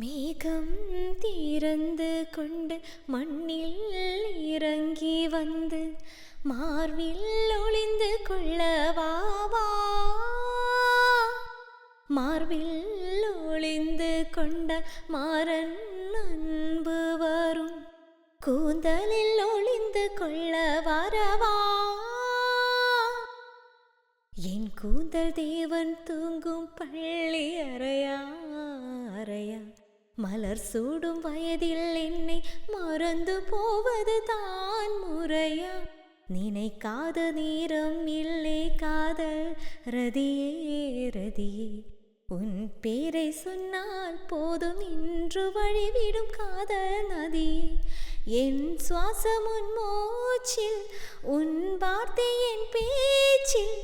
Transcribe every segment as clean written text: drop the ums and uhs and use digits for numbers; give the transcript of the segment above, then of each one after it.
மேகம் திறந்து கொண்டு மண்ணில் இறங்கி வந்து மார்பில் ஒளிந்து கொள்ளவாவா. மார்பில் ஒளிந்து கொண்ட மாறன் அன்பு வரும் கூந்தலில் ஒளிந்து கொள்ள வரவா. என் கூந்தல் தேவன் தூங்கும் பள்ளி அறையா அறையா. மலர் சூடும் வயதில் என்னை மறந்து போவது தான் முறையா. நினைக்காத நேரம் இல்லை காதல் ரதியே ரதியே. உன் பேரை சொன்னால் போதும் இன்று வழிவிடும் காதல் நதியே. என் சுவாசம் உன் மூச்சில் உன் வார்த்தை என் பேச்சில்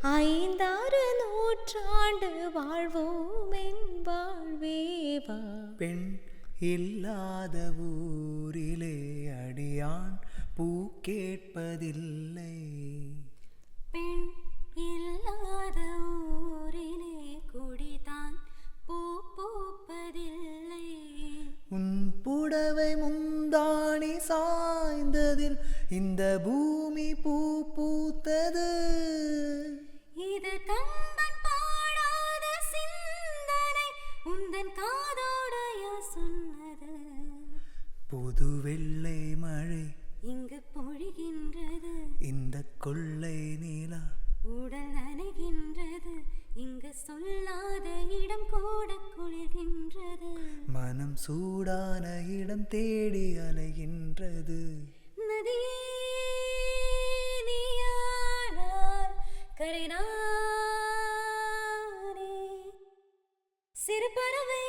5-6 நூற்றாண்டு வாழ்வோம் என் வாழ்வேவா. பெண் இல்லாத ஊரிலே அடியான் பூ கேட்பதில்லை. பெண் இல்லாத ஊரிலே குடிதான் பூ பூப்பதில்லை. உன் புடவை முந்தாணி சாய்ந்ததில் இந்த பூமி பூ பூத்தது. இது தந்தன் பாடாத சிந்தனை உந்தன் காதோடைய சொன்னது. புது வெள்ளை மழை இங்கு பொழிகின்றது. இந்த கொள்ளை நீலா உடல் நனைகின்றது. இங்கு சொல்லாத இடம் கூட குளிர்கின்றது. மனம் சூடான இடம் தேடி அலைகின்றது. நதியே நீயானால் கரைநானே. சிறு பறவை